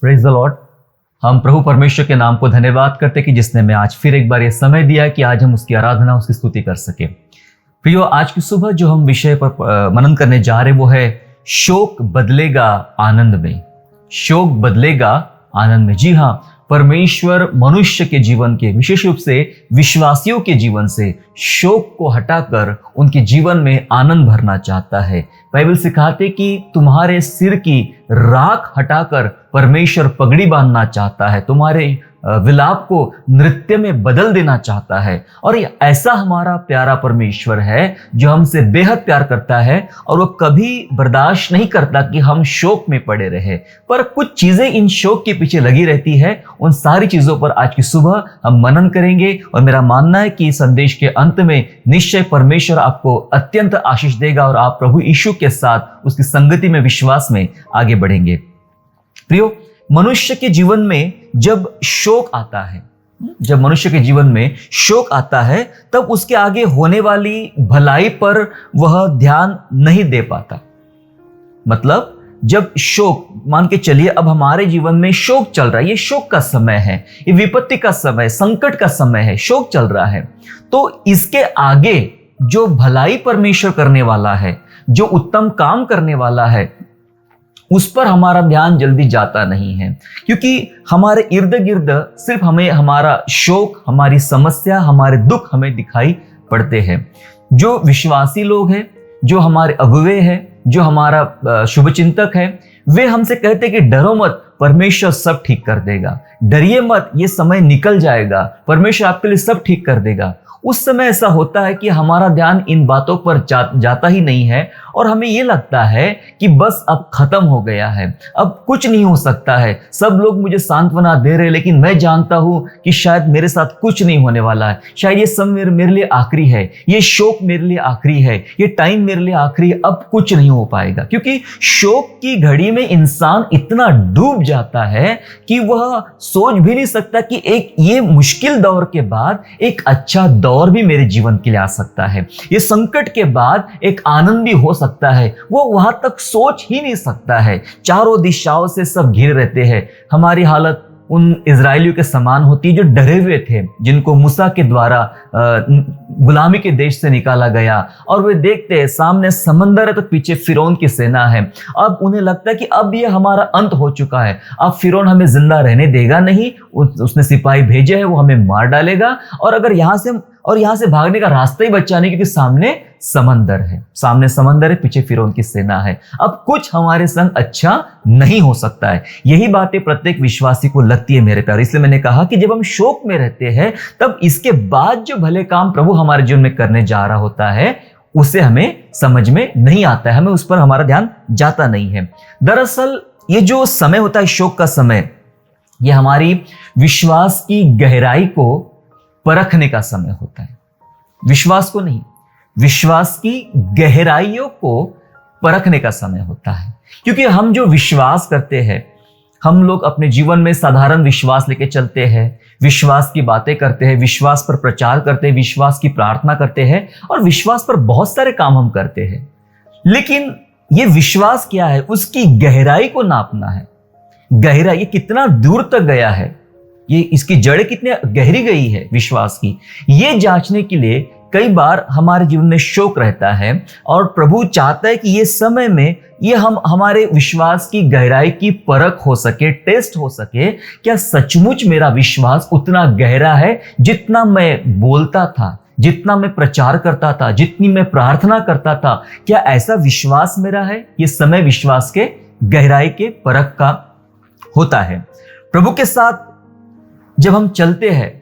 Praise the Lord. हम प्रभु परमेश्वर के नाम को धन्यवाद करते कि जिसने हमें आज फिर एक बार ये समय दिया कि आज हम उसकी आराधना, उसकी स्तुति कर सके। प्रियो, आज की सुबह जो हम विषय पर मनन करने जा रहे वो है शोक बदलेगा आनंद में। शोक बदलेगा आनंद में। जी हाँ, परमेश्वर मनुष्य के जीवन के, विशेष रूप से विश्वासियों के जीवन से शोक को हटाकर उनके जीवन में आनंद भरना चाहता है। बाइबल सिखाते कि तुम्हारे सिर की राख हटाकर परमेश्वर पगड़ी बांधना चाहता है, तुम्हारे विलाप को नृत्य में बदल देना चाहता है। और ये ऐसा हमारा प्यारा परमेश्वर है जो हमसे बेहद प्यार करता है और वो कभी बर्दाश्त नहीं करता कि हम शोक में पड़े रहे। पर कुछ चीजें इन शोक के पीछे लगी रहती है। उन सारी चीजों पर आज की सुबह हम मनन करेंगे और मेरा मानना है कि संदेश के अंत में निश्चय परमेश्वर आपको अत्यंत आशीष देगा और आप प्रभु यीशु के साथ उसकी संगति में, विश्वास में आगे बढ़ेंगे। प्रियो, मनुष्य के जीवन में जब शोक आता है, जब मनुष्य के जीवन में शोक आता है तब उसके आगे होने वाली भलाई पर वह ध्यान नहीं दे पाता। मतलब जब शोक, मान के चलिए अब हमारे जीवन में शोक चल रहा है, ये शोक का समय है, ये विपत्ति का समय, संकट का समय है, शोक चल रहा है, तो इसके आगे जो भलाई परमेश्वर करने वाला है, जो उत्तम काम करने वाला है, उस पर हमारा ध्यान जल्दी जाता नहीं है। क्योंकि हमारे इर्द गिर्द सिर्फ हमें हमारा शोक, हमारी समस्या, हमारे दुख हमें दिखाई पड़ते हैं। जो विश्वासी लोग हैं, जो हमारे अगुवे हैं, जो हमारा शुभचिंतक है, वे हमसे कहते हैं कि डरो मत, परमेश्वर सब ठीक कर देगा, डरिए मत, ये समय निकल जाएगा, परमेश्वर आपके लिए सब ठीक कर देगा। उस समय ऐसा होता है कि हमारा ध्यान इन बातों पर जाता ही नहीं है और हमें ये लगता है कि बस अब खत्म हो गया है, अब कुछ नहीं हो सकता है, सब लोग मुझे सांत्वना दे रहे हैं लेकिन मैं जानता हूं कि शायद मेरे साथ कुछ नहीं होने वाला है, शायद ये समय मेरे लिए आखिरी है, ये शोक मेरे लिए आखिरी है, ये टाइम मेरे लिए आखिरी है, अब कुछ नहीं हो पाएगा। क्योंकि शोक की घड़ी में इंसान इतना डूब जाता है कि वह सोच भी नहीं सकता कि एक ये मुश्किल दौर के बाद एक अच्छा दौर भी मेरे जीवन के लिए आ सकता है, ये संकट के बाद एक आनंद भी हो सकता है। वो वहां तक सोच ही नहीं सकता है। चारों दिशाओं से सब घिर रहते हैं। हमारी हालत उन इजरायलियों के समान होती है जो डरे हुए थे, जिनको मूसा के द्वारा गुलामी के देश से निकाला गया, और वे देखते हैं सामने समंदर है तो पीछे फिरौन की सेना है। अब उन्हें लगता है कि अब ये हमारा अंत हो चुका है, अब फिरौन हमें जिंदा रहने देगा नहीं, उसने सिपाही भेजे हैं, वो हमें मार डालेगा, और अगर यहाँ से भागने का रास्ता ही बचा नहीं, क्योंकि सामने समंदर है, सामने समंदर है, पीछे फिरौन की सेना है, अब कुछ हमारे संग अच्छा नहीं हो सकता है। यही बातें प्रत्येक विश्वासी को लगती है मेरे प्यारे। इसलिए मैंने कहा कि जब हम शोक में रहते हैं तब इसके बाद जो भले काम प्रभु हमारे जीवन में करने जा रहा होता है उसे हमें समझ में नहीं आता है, हमें उस पर हमारा ध्यान जाता नहीं है। दरअसल ये जो समय होता है शोक का समय, ये हमारी विश्वास की गहराई को परखने का समय होता है। विश्वास को नहीं, विश्वास की गहराइयों को परखने का समय होता है। क्योंकि हम जो विश्वास करते हैं, हम लोग अपने जीवन में साधारण विश्वास लेके चलते हैं, विश्वास की बातें करते हैं, विश्वास पर प्रचार करते हैं, विश्वास की प्रार्थना करते हैं और विश्वास पर बहुत सारे काम हम करते हैं। लेकिन ये विश्वास क्या है, उसकी गहराई को नापना है। गहराई, ये कितना दूर तक गया है, ये इसकी जड़ें कितनी गहरी गई है विश्वास की, ये जांचने के लिए कई बार हमारे जीवन में शोक रहता है। और प्रभु चाहता है कि ये समय में ये हमारे विश्वास की गहराई की परख हो सके, टेस्ट हो सके, क्या सचमुच मेरा विश्वास उतना गहरा है जितना मैं बोलता था, जितना मैं प्रचार करता था, जितनी मैं प्रार्थना करता था, क्या ऐसा विश्वास मेरा है? ये समय विश्वास के गहराई के परख का होता है। प्रभु के साथ जब हम चलते हैं,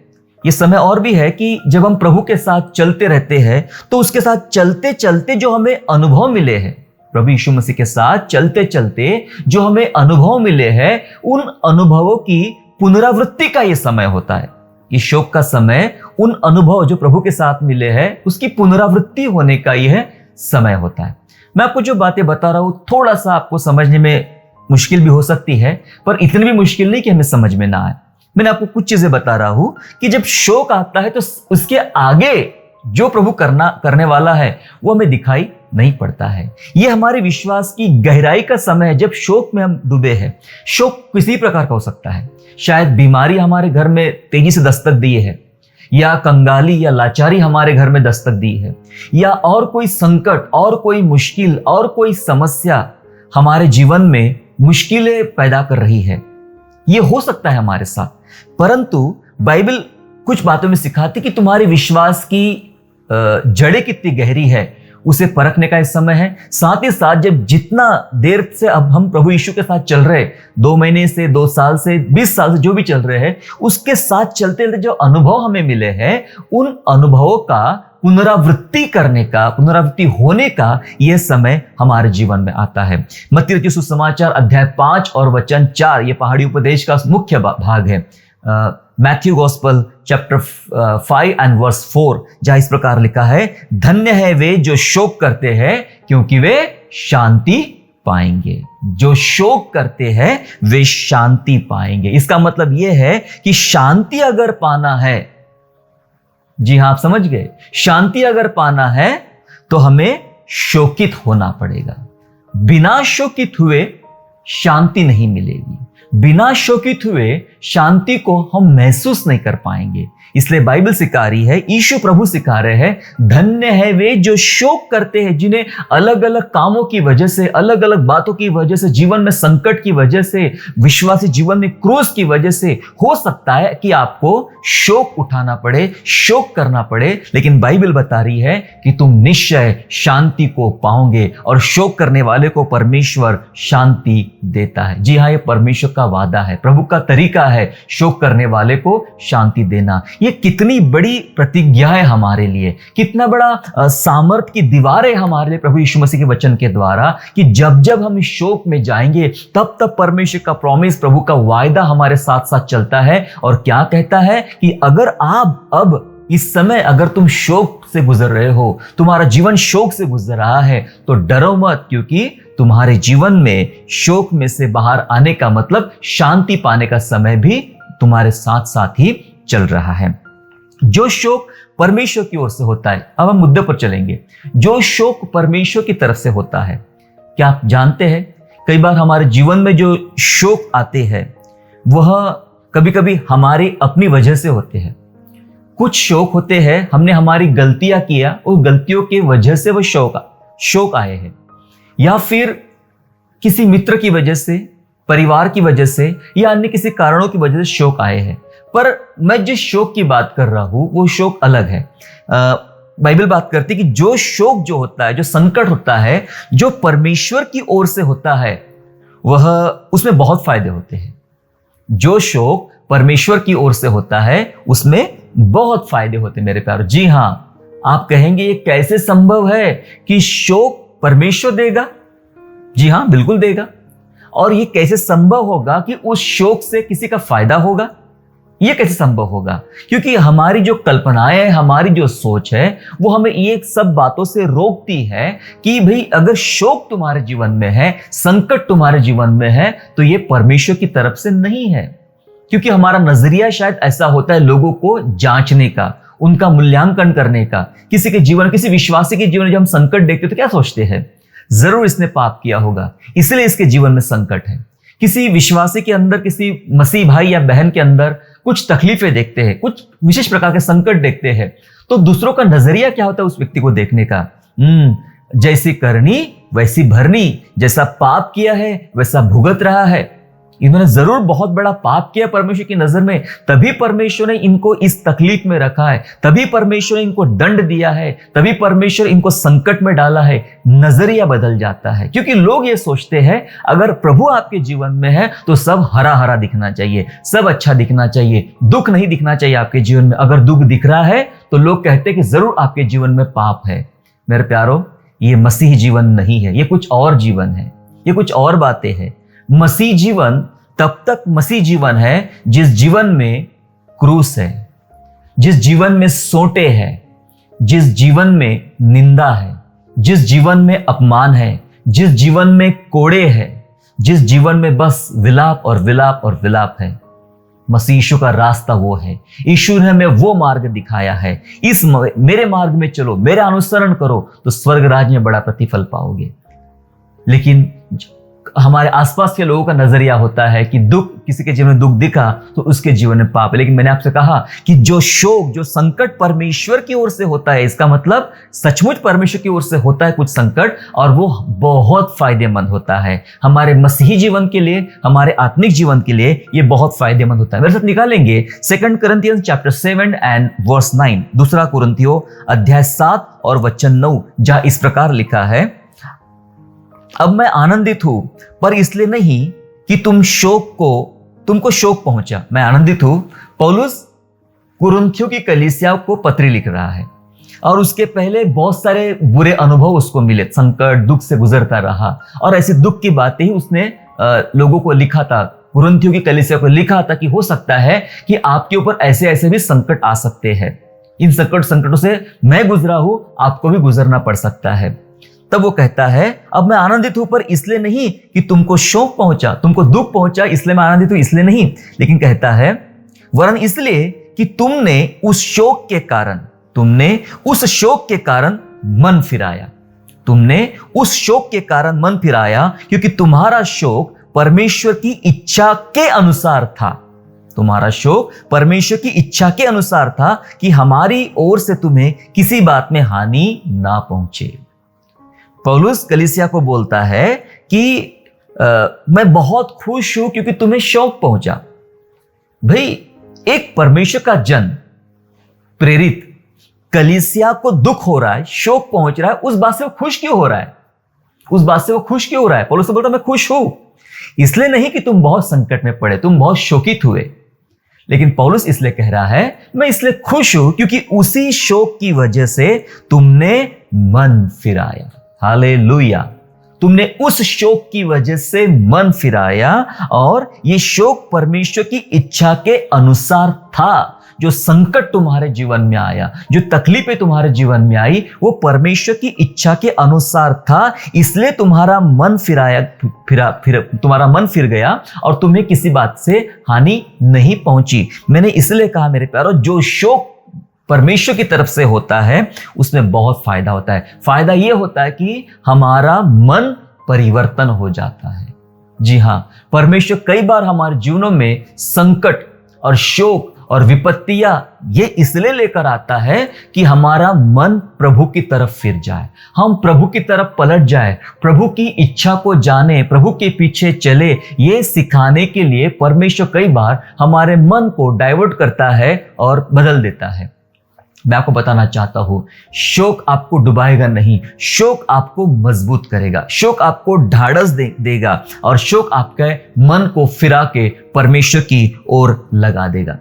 ये समय और भी है कि जब हम प्रभु के साथ चलते रहते हैं तो उसके साथ चलते चलते जो हमें अनुभव मिले हैं, प्रभु यीशु मसीह के साथ चलते चलते जो हमें अनुभव मिले हैं, उन अनुभवों की पुनरावृत्ति का ये समय होता है। ये शोक का समय उन अनुभव जो प्रभु के साथ मिले हैं उसकी पुनरावृत्ति होने का यह समय होता है। मैं आपको जो बातें बता रहा हूं थोड़ा सा आपको समझने में मुश्किल भी हो सकती है, पर इतनी भी मुश्किल नहीं कि हमें समझ में ना आए। मैंने आपको कुछ चीजें बता रहा हूं कि जब शोक आता है तो उसके आगे जो प्रभु करने वाला है वो हमें दिखाई नहीं पड़ता है। यह हमारे विश्वास की गहराई का समय है जब शोक में हम डूबे हैं। शोक किसी प्रकार का हो सकता है। शायद बीमारी हमारे घर में तेजी से दस्तक दिए है, या कंगाली या लाचारी हमारे घर में दस्तक दी है, या और कोई संकट, और कोई मुश्किल, और कोई समस्या हमारे जीवन में मुश्किलें पैदा कर रही है। यह हो सकता है हमारे साथ, परंतु बाइबल कुछ बातों में सिखाती कि तुम्हारे विश्वास की जड़ें कितनी गहरी है उसे परखने का इस समय है। साथ ही साथ जब जितना देर से अब हम प्रभु यीशु के साथ चल रहे, 2 महीने से, 2 साल से, 20 साल से जो भी चल रहे हैं, उसके साथ चलते जो अनुभव हमें मिले हैं, उन अनुभवों का पुनरावृत्ति करने का, पुनरावृत्ति होने का यह समय हमारे जीवन में आता है। मत्ती रचित सुसमाचार अध्याय 5 और वचन 4 ये पहाड़ी उपदेश का मुख्य भाग है। Matthew gospel chapter 5 and verse 4, जहां इस प्रकार लिखा है, धन्य है वे जो शोक करते हैं क्योंकि वे शांति पाएंगे। जो शोक करते हैं वे शांति पाएंगे। इसका मतलब यह है कि शांति अगर पाना है, जी हां आप समझ गए, शांति अगर पाना है तो हमें शोकित होना पड़ेगा। बिना शोकित हुए शांति नहीं मिलेगी। बिना शोकित हुए शांति को हम महसूस नहीं कर पाएंगे। इसलिए बाइबल सिखा रही है, यीशु प्रभु सिखा रहे हैं, धन्य है वे जो शोक करते हैं, जिन्हें अलग अलग कामों की वजह से, अलग अलग बातों की वजह से, जीवन में संकट की वजह से, विश्वासी जीवन में क्रूस की वजह से हो सकता है कि आपको शोक उठाना पड़े, शोक करना पड़े, लेकिन बाइबल बता रही है कि तुम निश्चय शांति को पाओगे और शोक करने वाले को परमेश्वर शांति देता है। जी हाँ, ये परमेश्वर का वादा है, प्रभु का तरीका है शोक करने वाले को शांति देना। ये कितनी बड़ी प्रतिज्ञा है हमारे लिए, कितना बड़ा सामर्थ की दीवार है हमारे लिए प्रभु यीशु मसीह के वचन के द्वारा, कि जब जब हम इस शोक में जाएंगे तब तब परमेश्वर का प्रॉमिस, प्रभु का वायदा हमारे साथ साथ चलता है। और क्या कहता है कि अगर आप अब इस समय अगर तुम शोक से गुजर रहे हो, तुम्हारा जीवन शोक से गुजर रहा है, तो डरो मत, क्योंकि तुम्हारे जीवन में शोक में से बाहर आने का मतलब शांति पाने का समय भी तुम्हारे साथ साथ ही चल रहा है। जो शोक परमेश्वर की ओर से होता है, अब हम मुद्दे पर चलेंगे। जो शोक परमेश्वर की तरफ से होता है, क्या आप जानते हैं कई बार हमारे जीवन में जो शोक आते हैं वह कभी कभी हमारी अपनी वजह से होते हैं। कुछ शोक होते हैं, हमने हमारी गलतियां किया, उस गलतियों की वजह से वो शोक आए हैं, या फिर किसी मित्र की वजह से, परिवार की वजह से, या अन्य किसी कारणों की वजह से शोक आए हैं। पर मैं जिस शोक की बात कर रहा हूं वो शोक अलग है। बाइबल बात करती है कि जो शोक जो होता है, जो संकट होता है, जो परमेश्वर की ओर से होता है, वह उसमें बहुत फायदे होते हैं। जो शोक परमेश्वर की ओर से होता है उसमें बहुत फायदे होते हैं मेरे प्यारो। जी हां, आप कहेंगे ये कैसे संभव है कि शोक परमेश्वर देगा? जी हां, बिल्कुल देगा। और ये कैसे संभव होगा कि उस शोक से किसी का फायदा होगा? ये कैसे संभव होगा? क्योंकि हमारी जो कल्पनाएं है, हमारी जो सोच है, वो हमें ये सब बातों से रोकती है कि भाई अगर शोक तुम्हारे जीवन में है, संकट तुम्हारे जीवन में है, तो ये परमेश्वर की तरफ से नहीं है। क्योंकि हमारा नजरिया शायद ऐसा होता है लोगों को जांचने का, उनका मूल्यांकन करने का। किसी के जीवन, किसी विश्वासी के जीवन में जब हम संकट देखते हैं तो क्या सोचते हैं? जरूर इसने पाप किया होगा, इसलिए इसके जीवन में संकट है। किसी विश्वासी के अंदर, किसी मसीह भाई या बहन के अंदर कुछ तकलीफें देखते हैं, कुछ विशेष प्रकार के संकट देखते हैं, तो दूसरों का नजरिया क्या होता है उस व्यक्ति को देखने का? जैसी करनी वैसी भरनी, जैसा पाप किया है वैसा भुगत रहा है। इन्होंने जरूर बहुत बड़ा पाप किया परमेश्वर की नजर में, तभी परमेश्वर ने इनको इस तकलीफ में रखा है, तभी परमेश्वर ने इनको दंड दिया है, तभी परमेश्वर इनको संकट में डाला है। नजरिया बदल जाता है, क्योंकि लोग ये सोचते हैं अगर प्रभु आपके जीवन में है तो सब हरा हरा दिखना चाहिए, सब अच्छा दिखना चाहिए, दुख नहीं दिखना चाहिए आपके जीवन में। अगर दुख दिख रहा है तो लोग कहते हैं कि जरूर आपके जीवन में पाप है। मेरे प्यारो, ये मसीह जीवन नहीं है, ये कुछ और जीवन है, ये कुछ और बातें हैं। मसीह जीवन तब तक मसीह जीवन है जिस जीवन में क्रूस है, जिस जीवन में सोंटे है, जिस जीवन में निंदा है, जिस जीवन में अपमान है, जिस जीवन में कोड़े है, जिस जीवन में बस विलाप और विलाप और विलाप है। मसीह यीशु का रास्ता वो है। यीशु ने हमें वो मार्ग दिखाया है, मेरे मार्ग में चलो, मेरा अनुसरण करो तो स्वर्ग राज्य में बड़ा प्रतिफल पाओगे। लेकिन हमारे आसपास के लोगों का नजरिया होता है कि दुख, किसी के जीवन में दुख दिखा तो उसके जीवन में पाप है। लेकिन मैंने आपसे कहा कि जो शोक, जो संकट परमेश्वर की ओर से होता है, इसका मतलब सचमुच परमेश्वर की ओर से होता है कुछ संकट, और वो बहुत फायदेमंद होता है हमारे मसीही जीवन के लिए, हमारे आत्मिक जीवन के लिए ये बहुत फायदेमंद होता है। मेरे साथ निकालेंगे 2 Corinthians chapter 7 and verse 9, 2 कुरिन्थियों अध्याय 7 और वचन 9, जहां इस प्रकार लिखा है, अब मैं आनंदित हूं पर इसलिए नहीं कि तुमको शोक पहुंचा। मैं आनंदित हूं। पौलुस कुरिन्थियों की कलीसिया को पत्री लिख रहा है और उसके पहले बहुत सारे बुरे अनुभव उसको मिले, संकट, दुख से गुजरता रहा, और ऐसे दुख की बातें ही उसने लोगों को लिखा था, कुरिन्थियों की कलीसिया को लिखा था कि हो सकता है कि आपके ऊपर ऐसे ऐसे भी संकट आ सकते हैं। इन संकटों से मैं गुजरा हूं, आपको भी गुजरना पड़ सकता है। तब वो कहता है, अब मैं आनंदित हूं पर इसलिए नहीं कि तुमको शोक पहुंचा, तुमको दुख पहुंचा इसलिए मैं आनंदित हूं, इसलिए नहीं, लेकिन कहता है वरन इसलिए कि तुमने उस शोक के कारण मन फिराया। तुमने उस शोक के कारण मन फिराया क्योंकि तुम्हारा शोक परमेश्वर की इच्छा के अनुसार था। तुम्हारा शोक परमेश्वर की इच्छा के अनुसार था कि हमारी ओर से तुम्हें किसी बात में हानि ना पहुंचे। पौलुस कलीसिया को बोलता है कि मैं बहुत खुश हूं क्योंकि तुम्हें शौक पहुंचा। भाई, एक परमेश्वर का जन, प्रेरित, कलीसिया को दुख हो रहा है, शोक पहुंच रहा है, उस बात से वो खुश क्यों हो रहा है? पौलुस बोलता मैं खुश हूं इसलिए नहीं कि तुम बहुत संकट में पड़े, तुम बहुत शोकित हुए, लेकिन पौलुस इसलिए कह रहा है मैं इसलिए खुश हूं क्योंकि उसी शोक की वजह से तुमने मन फिराया। हालेलुया। तुमने उस शोक की वजह से मन फिराया, और ये शोक परमेश्वर की इच्छा के अनुसार था। जो संकट तुम्हारे जीवन में आया, जो तकलीफें तुम्हारे जीवन में आई, वो परमेश्वर की इच्छा के अनुसार था, इसलिए तुम्हारा मन तुम्हारा मन फिर गया और तुम्हें किसी बात से हानि नहीं पहुंची। मैंने इसलिए कहा मेरे प्यारो, जो शोक परमेश्वर की तरफ से होता है उसमें बहुत फायदा होता है। फायदा यह होता है कि हमारा मन परिवर्तन हो जाता है। जी हां, परमेश्वर कई बार हमारे जीवनों में संकट और शोक और विपत्तियां ये इसलिए लेकर आता है कि हमारा मन प्रभु की तरफ फिर जाए, हम प्रभु की तरफ पलट जाए, प्रभु की इच्छा को जाने, प्रभु के पीछे चले। ये सिखाने के लिए परमेश्वर कई बार हमारे मन को डाइवर्ट करता है और बदल देता है। मैं आपको बताना चाहता हूं, शोक आपको डुबाएगा नहीं, शोक आपको मजबूत करेगा, शोक आपको ढाढ़स देगा, और शोक आपके मन को फिरा के परमेश्वर की ओर लगा देगा।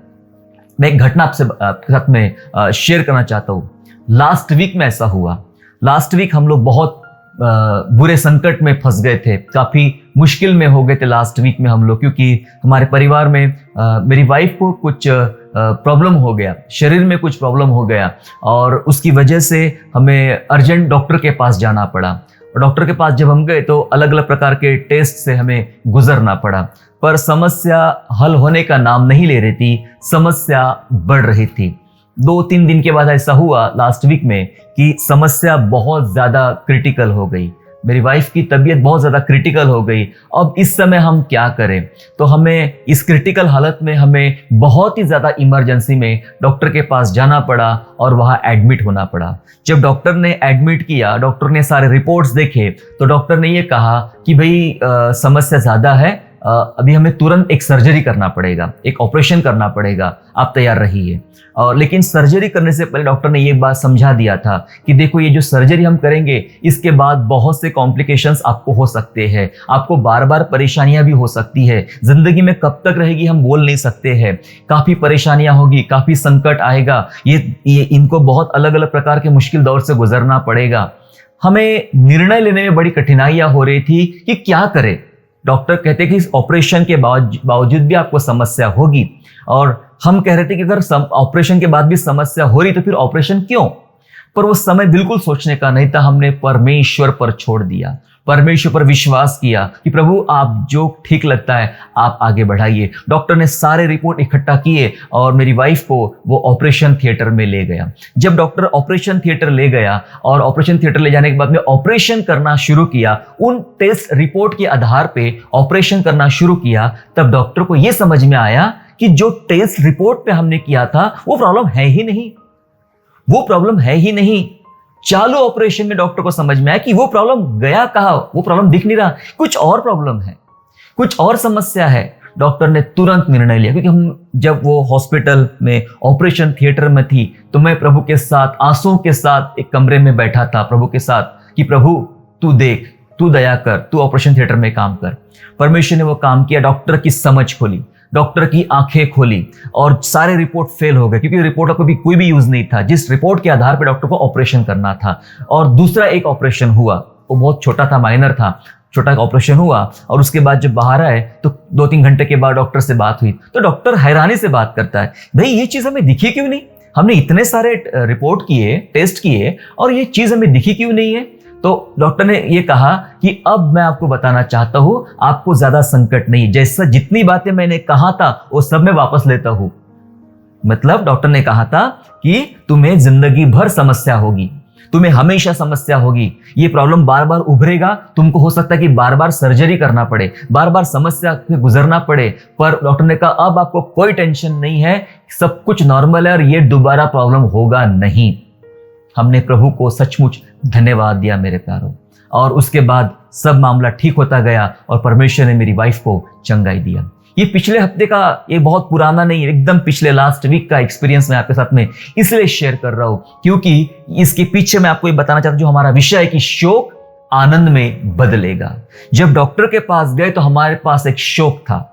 मैं एक घटना आपके साथ में शेयर करना चाहता हूं। लास्ट वीक में ऐसा हुआ। लास्ट वीक हम लोग बहुत बुरे संकट में फंस गए थे, काफी मुश्किल में हो गए थे लास्ट वीक में हम लोग, क्योंकि हमारे परिवार में मेरी वाइफ को कुछ प्रॉब्लम हो गया, शरीर में कुछ प्रॉब्लम हो गया, और उसकी वजह से हमें अर्जेंट डॉक्टर के पास जाना पड़ा। और डॉक्टर के पास जब हम गए तो अलग अलग प्रकार के टेस्ट से हमें गुजरना पड़ा, पर समस्या हल होने का नाम नहीं ले रही थी, समस्या बढ़ रही थी। 2-3 दिन के बाद ऐसा हुआ लास्ट वीक में कि समस्या बहुत ज़्यादा क्रिटिकल हो गई। मेरी वाइफ की तबीयत बहुत ज़्यादा क्रिटिकल हो गई। अब इस समय हम क्या करें? तो हमें इस क्रिटिकल हालत में हमें बहुत ही ज़्यादा इमरजेंसी में डॉक्टर के पास जाना पड़ा और वहाँ एडमिट होना पड़ा। जब डॉक्टर ने एडमिट किया, डॉक्टर ने सारे रिपोर्ट्स देखे, तो डॉक्टर ने ये कहा कि भाई समस्या ज़्यादा है, अभी हमें तुरंत एक सर्जरी करना पड़ेगा, एक ऑपरेशन करना पड़ेगा, आप तैयार रहिए। और लेकिन सर्जरी करने से पहले डॉक्टर ने ये बात समझा दिया था कि देखो, ये जो सर्जरी हम करेंगे इसके बाद बहुत से कॉम्प्लिकेशंस आपको हो सकते हैं, आपको बार बार परेशानियां भी हो सकती है, जिंदगी में कब तक रहेगी हम बोल नहीं सकते हैं, काफ़ी परेशानियां होगी, काफ़ी संकट आएगा, ये इनको बहुत अलग अलग प्रकार के मुश्किल दौर से गुजरना पड़ेगा। हमें निर्णय लेने में बड़ी कठिनाइयां हो रही थी कि क्या करें। डॉक्टर कहते कि इस ऑपरेशन के बावजूद भी आपको समस्या होगी, और हम कह रहे थे कि अगर ऑपरेशन के बाद भी समस्या हो रही तो फिर ऑपरेशन क्यों? पर वो समय बिल्कुल सोचने का नहीं था, हमने परमेश्वर पर छोड़ दिया। परमेश्वर पर विश्वास किया कि प्रभु आप जो ठीक लगता है आप आगे बढ़ाइए। डॉक्टर ने सारे रिपोर्ट इकट्ठा किए और मेरी वाइफ को वो ऑपरेशन थिएटर में ले गया। जब डॉक्टर ऑपरेशन थिएटर ले गया और ऑपरेशन थिएटर ले जाने के बाद में ऑपरेशन करना शुरू किया, उन टेस्ट रिपोर्ट के आधार पे ऑपरेशन करना शुरू किया, तब डॉक्टर को यह समझ में आया कि जो टेस्ट रिपोर्ट पे हमने किया था वो प्रॉब्लम है ही नहीं, वो प्रॉब्लम है ही नहीं। चालू ऑपरेशन में डॉक्टर को समझ में आया कि वो प्रॉब्लम गया कहां, वो प्रॉब्लम दिख नहीं रहा, कुछ और प्रॉब्लम है, कुछ और समस्या है। डॉक्टर ने तुरंत निर्णय लिया, क्योंकि हम जब वो हॉस्पिटल में ऑपरेशन थिएटर में थी तो मैं प्रभु के साथ आंसुओं के साथ एक कमरे में बैठा था प्रभु के साथ कि प्रभु तू देख, तू दया कर, तू ऑपरेशन थिएटर में काम कर। परमेश्वर ने वो काम किया, डॉक्टर की समझ खोली, डॉक्टर की आंखें खोली और सारे रिपोर्ट फेल हो गए, क्योंकि रिपोर्ट का कोई भी यूज नहीं था जिस रिपोर्ट के आधार पर डॉक्टर को ऑपरेशन करना था। और दूसरा एक ऑपरेशन हुआ, वो बहुत छोटा था, माइनर था, छोटा ऑपरेशन हुआ और उसके बाद जब बाहर आए तो 2-3 घंटे के बाद डॉक्टर से बात हुई तो डॉक्टर हैरानी से बात करता है, भाई ये चीज हमें दिखी क्यों नहीं, हमने इतने सारे रिपोर्ट किए, टेस्ट किए और ये चीज हमें दिखी क्यों नहीं है। तो डॉक्टर ने ये कहा कि अब मैं आपको बताना चाहता हूं, आपको ज्यादा संकट नहीं, जैसा जितनी बातें मैंने कहा था वो सब मैं वापस लेता हूं। मतलब डॉक्टर ने कहा था कि तुम्हें जिंदगी भर समस्या होगी, तुम्हें हमेशा समस्या होगी, ये प्रॉब्लम बार बार उभरेगा, तुमको हो सकता है कि बार बार सर्जरी करना पड़े, बार बार समस्या से गुजरना पड़े, पर डॉक्टर ने कहा अब आपको कोई टेंशन नहीं है, सब कुछ नॉर्मल है और ये दोबारा प्रॉब्लम होगा नहीं। हमने प्रभु को सचमुच धन्यवाद दिया मेरे प्यारों, और उसके बाद सब मामला ठीक होता गया और परमेश्वर ने मेरी वाइफ को चंगाई दिया। ये पिछले हफ्ते का, ये बहुत पुराना नहीं है, एकदम पिछले लास्ट वीक का एक्सपीरियंस मैं आपके साथ में इसलिए शेयर कर रहा हूं क्योंकि इसके पीछे मैं आपको ये बताना चाहता हूं जो हमारा विषय है कि शोक आनंद में बदलेगा। जब डॉक्टर के पास गए तो हमारे पास एक शोक था,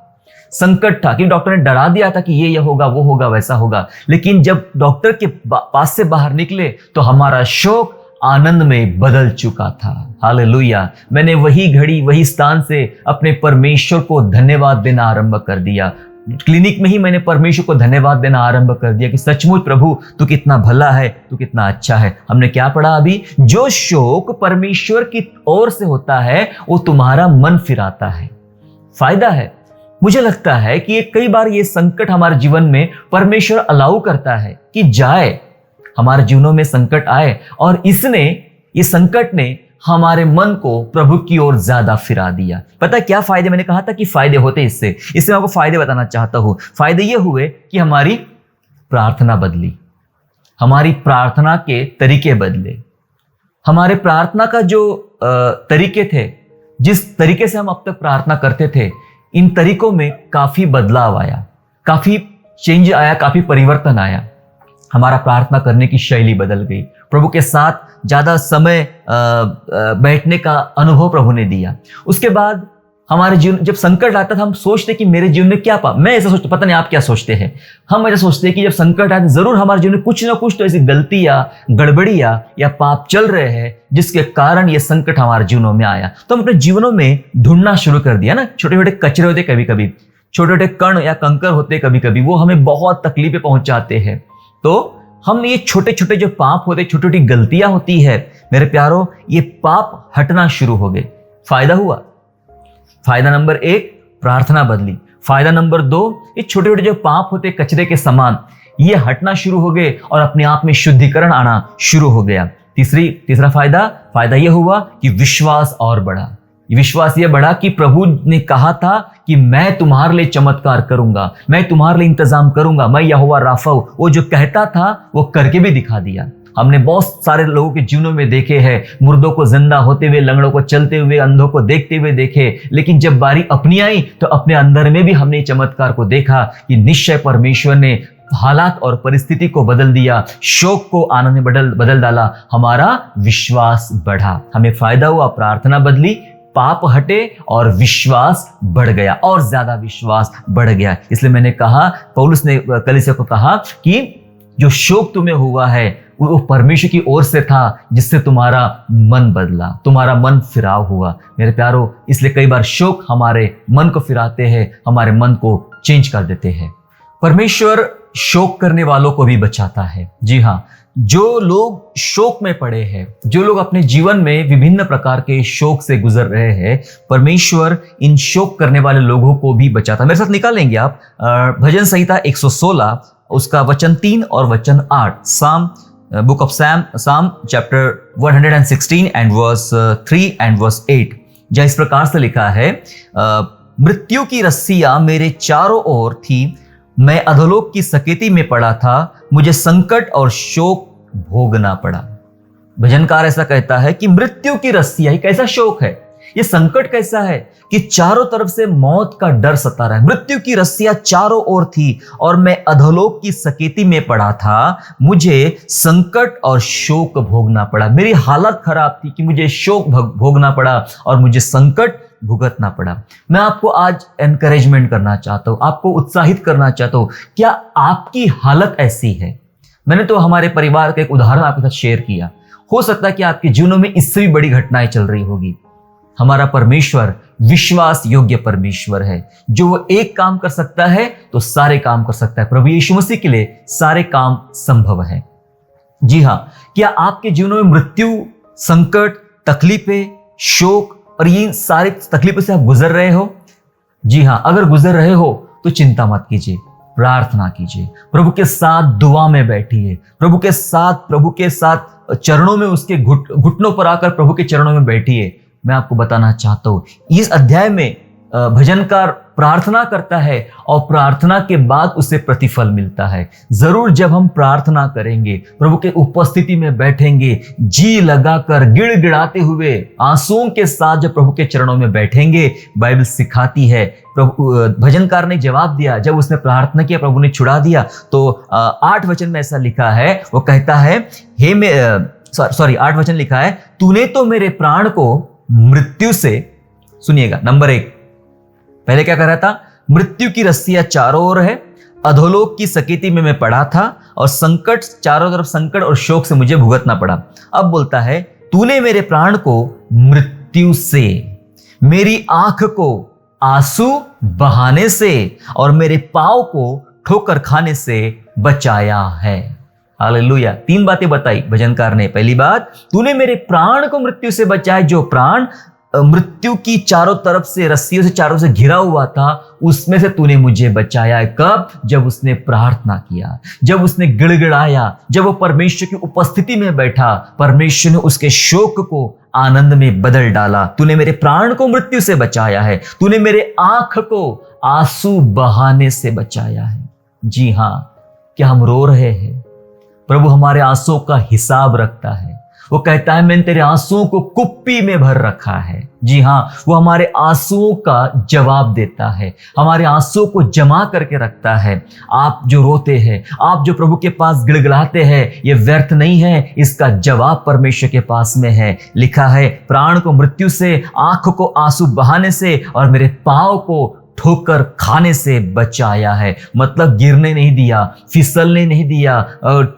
संकट था, कि डॉक्टर ने डरा दिया था कि ये होगा, वो होगा, वैसा होगा, लेकिन जब डॉक्टर के पास से बाहर निकले तो हमारा शोक आनंद में बदल चुका था। हालेलुया। मैंने वही घड़ी वही स्थान से अपने परमेश्वर को धन्यवाद देना आरंभ कर दिया। क्लिनिक में ही मैंने परमेश्वर को धन्यवाद देना आरंभ कर दिया कि सचमुच प्रभु तू कितना भला है, तू कितना अच्छा है। हमने क्या पढ़ा अभी? जो शोक परमेश्वर की ओर से होता है वो तुम्हारा मन फिराता है, फायदा है। मुझे लगता है कि कई बार ये संकट हमारे जीवन में परमेश्वर अलाउ करता है कि जाए, हमारे जीवनों में संकट आए, और ये संकट ने हमारे मन को प्रभु की ओर ज्यादा फिरा दिया। पता है क्या फायदे? मैंने कहा था कि फायदे होते इससे मैं आपको फायदे बताना चाहता हूं। फायदे ये हुए कि हमारी प्रार्थना बदली, हमारी प्रार्थना के तरीके बदले, हमारे प्रार्थना का जो तरीके थे, जिस तरीके से हम अब तक प्रार्थना करते थे, इन तरीकों में काफी बदलाव आया, काफी चेंज आया, काफी परिवर्तन आया। हमारा प्रार्थना करने की शैली बदल गई, प्रभु के साथ ज्यादा समय बैठने का अनुभव प्रभु ने दिया। उसके बाद हमारे जीवन, जब संकट आता था हम सोचते कि मेरे जीवन में क्या पाप, मैं ऐसा सोचता, पता नहीं आप क्या सोचते हैं, हम ऐसा सोचते हैं कि जब संकट आते जरूर हमारे जीवन में कुछ ना कुछ तो ऐसी गलतियां, गड़बड़ियां या पाप चल रहे हैं जिसके कारण ये संकट हमारे जीवनों में आया। तो हम अपने जीवनों में ढूंढना शुरू कर दिया ना। छोटे छोटे कचरे होते कभी कभी, छोटे छोटे कण या कंकर होते कभी कभी, वो हमें बहुत तकलीफें पहुंचाते हैं। तो हम ये छोटे छोटे जो पाप होते, छोटी छोटी गलतियां होती है मेरे प्यारों, ये पाप हटना शुरू हो गए। फायदा हुआ। फायदा नंबर 1, प्रार्थना बदली। फायदा नंबर 2, ये छोटे छोटे जो पाप होते कचरे के समान, ये हटना शुरू हो गए और अपने आप में शुद्धिकरण आना शुरू हो गया। तीसरा फायदा यह हुआ कि विश्वास और बढ़ा। विश्वास यह बढ़ा कि प्रभु ने कहा था कि मैं तुम्हारे लिए चमत्कार करूंगा, मैं तुम्हारे लिए इंतजाम करूंगा, मैं यहोवा राफा हूं। वो जो कहता था वो करके भी दिखा दिया। हमने बहुत सारे लोगों के जीवनों में देखे हैं, मुर्दों को जिंदा होते हुए, लंगड़ों को चलते हुए, अंधों को देखते हुए देखे, लेकिन जब बारी अपनी आई तो अपने अंदर में भी हमने चमत्कार को देखा कि निश्चय परमेश्वर ने हालात और परिस्थिति को बदल दिया, शोक को आनंद में बदल डाला, हमारा विश्वास बढ़ा। हमें फायदा हुआ, प्रार्थना बदली, पाप हटे और विश्वास बढ़ गया, और ज्यादा विश्वास बढ़ गया। इसलिए मैंने कहा, पौलुस ने कलीसिया को कहा कि जो शोक तुम्हें हुआ है वो परमेश्वर की ओर से था, जिससे तुम्हारा मन बदला, तुम्हारा मन फिराव हुआ। मेरे प्यारों, इसलिए कई बार शोक हमारे मन को फिराते हैं, हमारे मन को चेंज कर देते हैं। परमेश्वर शोक करने वालों को भी बचाता है। जी हाँ, जो लोग शोक में पड़े हैं, जो लोग अपने जीवन में विभिन्न प्रकार के शोक से गुजर रहे हैं, परमेश्वर इन शोक करने वाले लोगों को भी बचाता। मेरे साथ निकालेंगे आप भजन संहिता 116 उसका वचन 3 और वचन 8। Psalm book of psalm chapter 116 and verse 3 and verse 8, जहाँ इस प्रकार से लिखा है, मृत्यु की रस्सियां मेरे चारों ओर थी, मैं अधोलोक की सकेती में पड़ा था, मुझे संकट और शोक भोगना पड़ा। भजनकार ऐसा कहता है कि मृत्यु की रस्सियां, कैसा शोक है, ये संकट कैसा है कि चारों तरफ से मौत का डर सता रहा है। मृत्यु की रस्सियां चारों ओर थी और मैं अधोलोक की सकेती में पड़ा था, मुझे संकट और शोक भोगना पड़ा। मेरी हालत खराब थी कि मुझे शोक भोगना पड़ा और मुझे संकट भुगतना पड़ा। मैं आपको आज एनकरेजमेंट करना चाहता हूं, आपको उत्साहित करना चाहता हूं। क्या आपकी हालत ऐसी है? मैंने तो हमारे परिवार का एक उदाहरण आपके साथ शेयर किया। हो सकता है कि आपके जीवनों में इससे भी बड़ी घटनाएं चल रही होगी। हमारा परमेश्वर विश्वास योग्य परमेश्वर है, जो वो एक काम कर सकता है तो सारे काम कर सकता है। प्रभु यीशु मसीह के लिए सारे काम संभव है। जी हां, क्या आपके जीवनों में मृत्यु, संकट, तकलीफें, शोक और ये सारी तकलीफों से आप गुजर रहे हो? जी हां, अगर गुजर रहे हो तो चिंता मत कीजिए, प्रार्थना कीजिए, प्रभु के साथ दुआ में बैठिए, प्रभु के साथ चरणों में, उसके घुटनों पर आकर प्रभु के चरणों में बैठिए। मैं आपको बताना चाहता हूं, इस अध्याय में भजनकार प्रार्थना करता है और प्रार्थना के बाद उसे प्रतिफल मिलता है। जरूर जब हम प्रार्थना करेंगे, प्रभु के उपस्थिति में बैठेंगे, जी लगाकर गिड़गिड़ाते हुए आंसुओं के साथ जब प्रभु के चरणों में बैठेंगे, बाइबल सिखाती है, प्रभु भजनकार ने जवाब दिया, जब उसने प्रार्थना किया प्रभु ने छुड़ा दिया। तो 8 वचन में ऐसा लिखा है, वो कहता है, 8 वचन लिखा है, तूने तो मेरे प्राण को मृत्यु से, सुनिएगा, नंबर 1 पहले क्या कर रहा था, मृत्यु की रस्सियां चारों ओर है, अधोलोक की सकेती में मैं पड़ा था और संकट, चारों तरफ संकट और शोक से मुझे भुगतना पड़ा। अब बोलता है, तूने मेरे प्राण को मृत्यु से, मेरी आंख को आंसू बहाने से और मेरे पांव को ठोकर खाने से बचाया है। हालेलुया। 3 बातें बताई भजनकार ने। पहली बात, तूने मेरे प्राण को मृत्यु से बचाया। जो प्राण मृत्यु की चारों तरफ से रस्सियों से चारों से घिरा हुआ था, उसमें से तूने मुझे बचाया है। कब? जब उसने प्रार्थना किया, जब उसने गिड़गिड़ाया, जब वो परमेश्वर की उपस्थिति में बैठा, परमेश्वर ने उसके शोक को आनंद में बदल डाला। तूने मेरे प्राण को मृत्यु से बचाया है, तूने मेरे आंख को आंसू बहाने से बचाया है। जी हां, क्या हम रो रहे हैं? प्रभु हमारे आंसुओं का हिसाब रखता है। वो कहता है, मैंने तेरे आंसुओं को कुप्पी में भर रखा है। जी हां, वो हमारे आंसुओं का जवाब देता है, हमारे आंसुओं को जमा करके रखता है। आप जो रोते हैं, आप जो प्रभु के पास गिड़गिड़ाते हैं, ये व्यर्थ नहीं है, इसका जवाब परमेश्वर के पास में है। लिखा है, प्राण को मृत्यु से, आंख को आंसू बहाने से और मेरे पांव को ठोकर खाने से बचाया है। मतलब गिरने नहीं दिया, फिसलने नहीं दिया,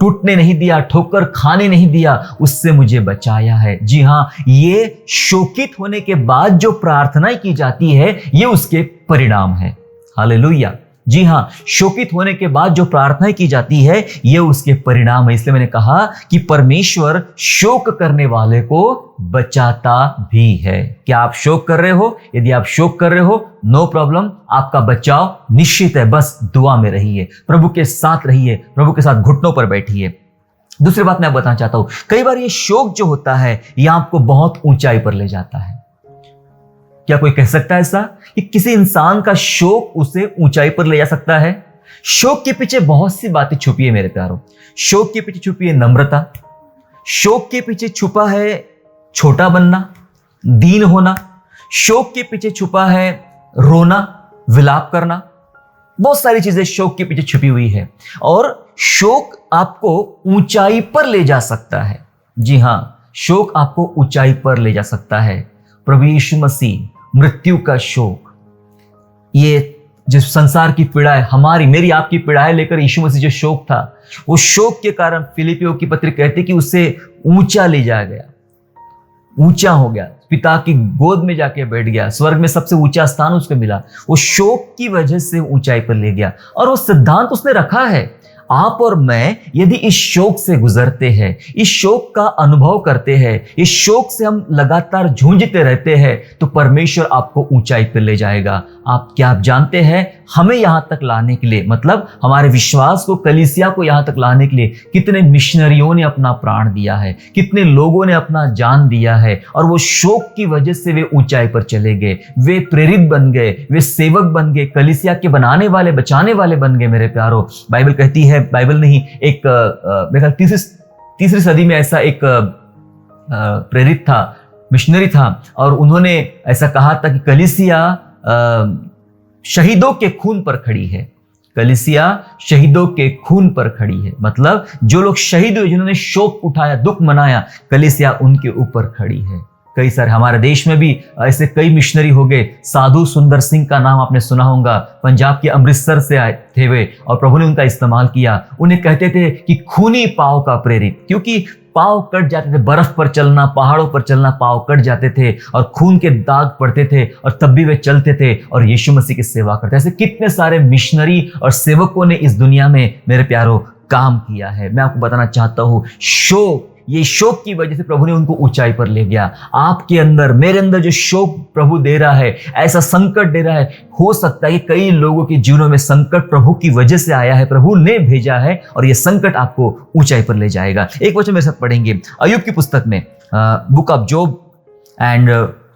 टूटने नहीं दिया, ठोकर खाने नहीं दिया, उससे मुझे बचाया है। जी हां, ये शोकित होने के बाद जो प्रार्थनाएं की जाती है, ये उसके परिणाम है। हालेलुया। जी हां, शोकित होने के बाद जो प्रार्थनाएं की जाती है, ये उसके परिणाम है। इसलिए मैंने कहा कि परमेश्वर शोक करने वाले को बचाता भी है। क्या आप शोक कर रहे हो? यदि आप शोक कर रहे हो, नो प्रॉब्लम, आपका बचाव निश्चित है। बस दुआ में रहिए, प्रभु के साथ रहिए, प्रभु के साथ घुटनों पर बैठिए। दूसरी बात मैं बताना चाहता हूं, कई बार ये शोक जो होता है, ये आपको बहुत ऊंचाई पर ले जाता है। क्या कोई कह सकता है ऐसा कि किसी इंसान का शोक उसे ऊंचाई पर ले जा सकता है? शोक के पीछे बहुत सी बातें छुपी है मेरे प्यारों। शोक के पीछे छुपी है नम्रता, शोक के पीछे छुपा है छोटा बनना, दीन होना, शोक के पीछे छुपा है रोना, विलाप करना। बहुत सारी चीजें शोक के पीछे छुपी हुई है और शोक आपको ऊंचाई पर ले जा सकता है। जी हां, शोक आपको ऊंचाई पर ले जा सकता है। प्रभु यीशु मसीह, मृत्यु का शोक, ये जो संसार की पीड़ा है, हमारी मेरी आपकी पीड़ाएं लेकर यीशु मसीह जो शोक था, वो शोक के कारण फिलिपियों की पत्री कहती कि उसे ऊंचा ले जाया गया, ऊंचा हो गया, पिता की गोद में जाके बैठ गया, स्वर्ग में सबसे ऊंचा स्थान उसको मिला। वो शोक की वजह से ऊंचाई पर ले गया और वो सिद्धांत उसने रखा है। आप और मैं यदि इस शोक से गुजरते हैं, इस शोक का अनुभव करते हैं, इस शोक से हम लगातार झूंझते रहते हैं, तो परमेश्वर आपको ऊंचाई पर ले जाएगा। आप जानते हैं, हमें यहां तक लाने के लिए, मतलब हमारे विश्वास को, कलीसिया को यहां तक लाने के लिए कितने मिशनरियों ने अपना प्राण दिया है, कितने लोगों ने अपना जान दिया है, और वो शोक की वजह से वे ऊंचाई पर चले गए, वे प्रेरित बन गए, वे सेवक बन गए, कलीसिया के बनाने वाले, बचाने वाले बन गए। मेरे प्यारो, बाइबल कहती है, बाइबल नहीं, एक मेरे ख्याल तीसरी सदी में ऐसा एक प्रेरित था, मिशनरी था, और उन्होंने ऐसा कहा था कि कलीसिया शहीदों के खून पर खड़ी है। कलीसिया शहीदों के खून पर खड़ी है, मतलब जो लोग शहीद हुए, जिन्होंने शोक उठाया, दुख मनाया, कलीसिया उनके ऊपर खड़ी है। कई सारे हमारे देश में भी ऐसे कई मिशनरी हो गए। साधु सुंदर सिंह का नाम आपने सुना होगा, पंजाब के अमृतसर से आए थे वे, और प्रभु ने उनका इस्तेमाल किया। उन्हें कहते थे कि खूनी पांव का प्रेरित, क्योंकि पांव कट जाते थे, बर्फ पर चलना, पहाड़ों पर चलना, पांव कट जाते थे और खून के दाग पड़ते थे, और तब भी वे चलते थे और यीशु मसीह की सेवा करते। ऐसे कितने सारे मिशनरी और सेवकों ने इस दुनिया में, मेरे प्यारो, काम किया है। मैं आपको बताना चाहता हूं, ये शोक की वजह से प्रभु ने उनको ऊंचाई पर ले गया। आपके अंदर, मेरे अंदर जो शोक प्रभु दे रहा है, ऐसा संकट दे रहा है, हो सकता है कि कई लोगों के जीवनों में संकट प्रभु की वजह से आया है, प्रभु ने भेजा है, और यह संकट आपको ऊंचाई पर ले जाएगा। एक वचन मेरे साथ पढ़ेंगे, अय्यूब की पुस्तक में, book of Job and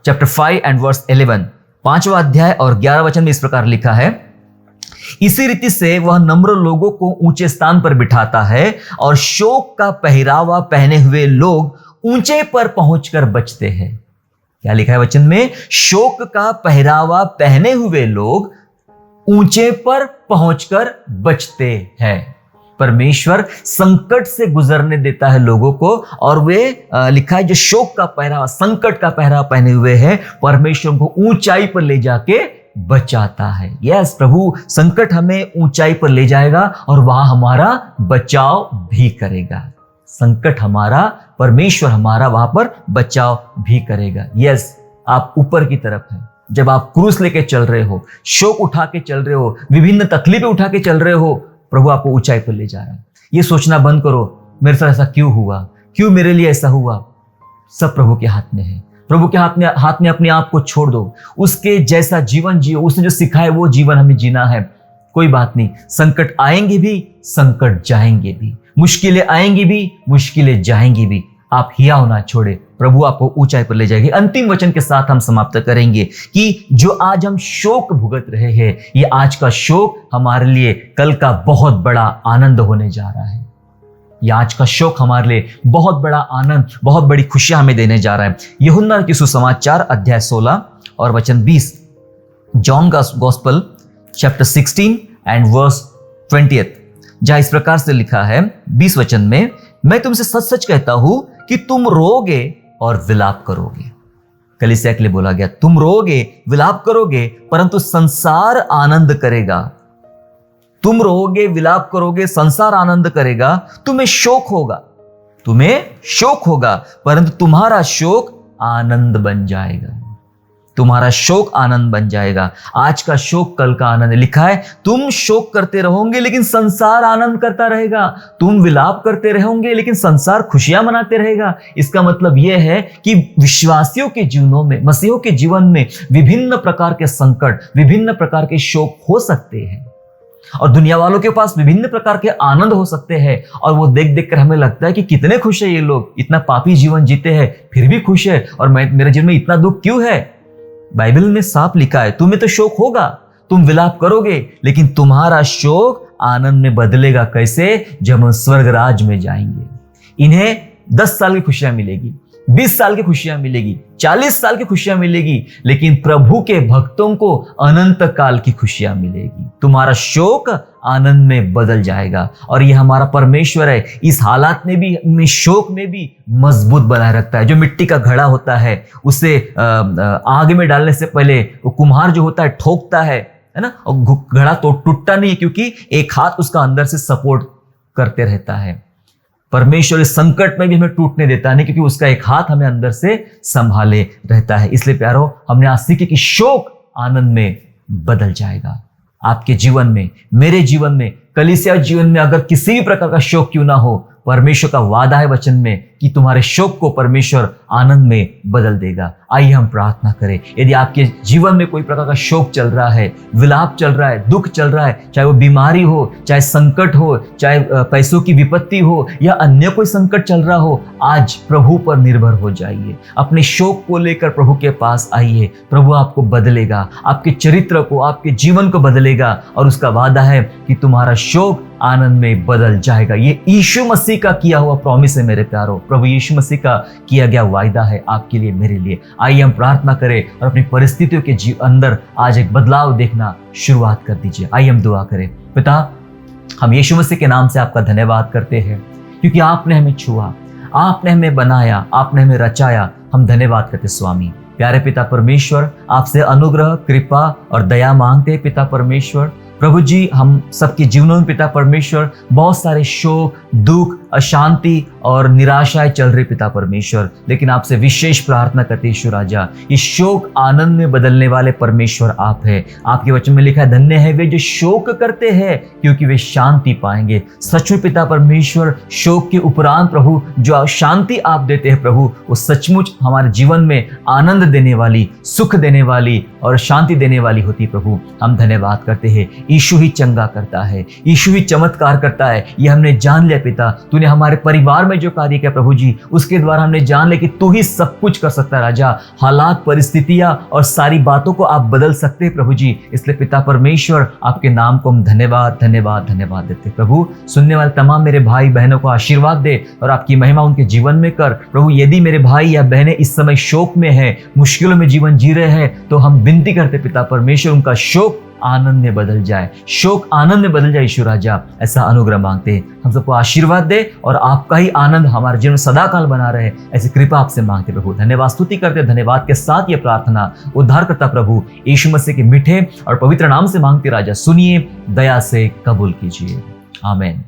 chapter 5 and verse 11, 5वां अध्याय और 11 वचन में इस प्रकार लिखा है, इसी रीति से वह नम्र लोगों को ऊंचे स्थान पर बिठाता है, और शोक का पहरावा पहने हुए लोग ऊंचे पर पहुंचकर बचते हैं। क्या लिखा है वचन में? शोक का पहरावा पहने हुए लोग ऊंचे पर पहुंचकर बचते हैं। परमेश्वर संकट से गुजरने देता है लोगों को, और वे लिखा है जो शोक का पहरावा, संकट का पहरावा पहने हुए हैं, परमेश्वर को ऊंचाई पर ले जाके बचाता है। यस, प्रभु संकट हमें ऊंचाई पर ले जाएगा और वहां हमारा बचाव भी करेगा। संकट हमारा, परमेश्वर हमारा वहां पर बचाव भी करेगा। यस, आप ऊपर की तरफ हैं, जब आप क्रूस लेके चल रहे हो, शोक उठा के चल रहे हो, विभिन्न तकलीफें उठा के चल रहे हो, प्रभु आपको ऊंचाई पर ले जा रहा है। ये सोचना बंद करो, मेरे साथ ऐसा क्यों हुआ, क्यों मेरे लिए ऐसा हुआ। सब प्रभु के हाथ में है। प्रभु के हाथ में अपने आप को छोड़ दो, उसके जैसा जीवन जियो, उसने जो सिखाया वो जीवन हमें जीना है। कोई बात नहीं, संकट आएंगे भी, संकट जाएंगे भी, मुश्किलें आएंगी भी, मुश्किलें जाएंगी भी। आप हियाव ना छोड़े, प्रभु आपको ऊंचाई पर ले जाएगी। अंतिम वचन के साथ हम समाप्त करेंगे कि जो आज हम शोक भुगत रहे हैं, ये आज का शोक हमारे लिए कल का बहुत बड़ा आनंद होने जा रहा है। ये आज का शोक हमारे लिए बहुत बड़ा आनंद, बहुत बड़ी खुशियां हमें देने जा रहा है। यूहन्ना की सुसमाचार अध्याय 16 और वचन 20, जॉन का गॉस्पेल चैप्टर 16 एंड वर्स 20, जहां इस प्रकार से लिखा है 20 वचन में, मैं तुमसे सच सच कहता हूं कि तुम रोगे और विलाप करोगे। कलीसिया के लिए बोला गया, तुम रोगे, विलाप करोगे, परंतु संसार आनंद करेगा। तुम रोगे, विलाप करोगे, संसार आनंद करेगा, तुम्हें शोक होगा, परंतु तुम्हारा शोक आनंद बन जाएगा। तुम्हारा शोक आनंद बन जाएगा। आज का शोक कल का आनंद है। लिखा है, तुम शोक करते रहोगे लेकिन संसार आनंद करता रहेगा। तुम विलाप करते रहोगे लेकिन संसार खुशियां मनाते रहेगा। इसका मतलब यह है कि विश्वासियों के जीवनों में, मसीहों के जीवन में विभिन्न प्रकार के संकट, विभिन्न प्रकार के शोक हो सकते हैं, और दुनिया वालों के पास विभिन्न प्रकार के आनंद हो सकते हैं, और वो देख देख कर हमें लगता है कि कितने खुश है ये लोग, इतना पापी जीवन जीते हैं फिर भी खुश है, और मेरे जीवन में इतना दुख क्यों है। बाइबल में साफ लिखा है, तुम्हें तो शोक होगा, तुम विलाप करोगे, लेकिन तुम्हारा शोक आनंद में बदलेगा। कैसे? जब हम स्वर्ग राज में जाएंगे। इन्हें 10 साल की खुशियां मिलेगी, 20 साल की खुशियां मिलेगी, 40 साल की खुशियां मिलेगी, लेकिन प्रभु के भक्तों को अनंत काल की खुशियां मिलेगी। तुम्हारा शोक आनंद में बदल जाएगा, और यह हमारा परमेश्वर है, इस हालात में भी, शोक में भी मजबूत बनाए रखता है। जो मिट्टी का घड़ा होता है, उसे आग में डालने से पहले वो कुम्हार जो होता है ठोकता है ना, और घड़ा तो टूटता नहीं है, क्योंकि एक हाथ उसका अंदर से सपोर्ट करते रहता है। परमेश्वर इस संकट में भी हमें टूटने देता नहीं, क्योंकि उसका एक हाथ हमें अंदर से संभाले रहता है। इसलिए प्यारो, हमने आज सीखे कि शोक आनंद में बदल जाएगा। आपके जीवन में, मेरे जीवन में, कलीसिया जीवन में अगर किसी भी प्रकार का शोक क्यों ना हो, परमेश्वर का वादा है वचन में कि तुम्हारे शोक को परमेश्वर आनंद में बदल देगा। आइए हम प्रार्थना करें। यदि आपके जीवन में कोई प्रकार का शोक चल रहा है, विलाप चल रहा है, दुख चल रहा है, चाहे वो बीमारी हो, चाहे संकट हो, चाहे पैसों की विपत्ति हो या अन्य कोई संकट चल रहा हो, आज प्रभु पर निर्भर हो जाइए। अपने शोक को लेकर प्रभु के पास आइए। प्रभु आपको बदलेगा, आपके चरित्र को, आपके जीवन को बदलेगा और उसका वादा है कि तुम्हारा शोक आनंद में बदल जाएगा। ये यीशु मसीह का किया हुआ प्रॉमिस है मेरे प्यारो। प्रभु यीशु मसीह का किया गया वायदा है आपके लिए, मेरे लिए। आइए हम प्रार्थना करें और अपनी परिस्थितियों के अंदर आज एक बदलाव देखना शुरुआत कर दीजिए। आइए हम दुआ करें। पिता, हम यीशु मसीह के नाम से आपका धन्यवाद करते हैं क्योंकि आपने हमें छुआ, आपने हमें बनाया, आपने हमें रचाया। हम धन्यवाद करते स्वामी। प्यारे पिता परमेश्वर, आपसे अनुग्रह, कृपा और दया मांगते हैं पिता परमेश्वर। प्रभु जी, हम सबके जीवनों में पिता परमेश्वर बहुत सारे शोक, दुख, अशांति और निराशाएं चल रही पिता परमेश्वर, लेकिन आपसे विशेष प्रार्थना करते ईश्वर राजा, इस शोक आनंद में बदलने वाले परमेश्वर आप है। आपके वचन में लिखा है, धन्य है वे जो शोक करते हैं क्योंकि वे शांति पाएंगे। सच में पिता परमेश्वर, शोक के उपरांत प्रभु जो शांति आप देते हैं प्रभु, वो सचमुच हमारे जीवन में आनंद देने वाली, सुख देने वाली और शांति देने वाली होती प्रभु। हम धन्यवाद करते हैं। यीशु ही चंगा करता है, यीशु ही चमत्कार करता है, ये हमने जान लिया पिता। तूने हमारे परिवार में जो कार्य किया प्रभु जी, उसके द्वारा हमने जान लिया कि तू ही सब कुछ कर सकता है राजा। हालात, परिस्थितियां और सारी बातों को आप बदल सकते हैं प्रभु जी। इसलिए पिता परमेश्वर, आपके नाम को हम धन्यवाद धन्यवाद धन्यवाद देते प्रभु। सुनने वाले तमाम मेरे भाई बहनों को आशीर्वाद दे और आपकी महिमा उनके जीवन में कर प्रभु। यदि मेरे भाई या बहनें इस समय शोक में है, मुश्किलों में जीवन जी रहे हैं, तो हम विनती करते पिता परमेश्वर, उनका शोक आनंद में बदल जाए, शोक आनंद में बदल जाए। यीशु राजा, ऐसा अनुग्रह मांगते हैं। हम सबको आशीर्वाद दे और आपका ही आनंद हमारे जीवन में सदाकाल बना रहे, ऐसी कृपा आपसे मांगते प्रभु। धन्यवाद स्तुति करते, धन्यवाद के साथ ये प्रार्थना उद्धारकर्ता प्रभु यीशु मसीह के मीठे और पवित्र नाम से मांगते राजा। सुनिए, दया से कबूल कीजिए। आमीन।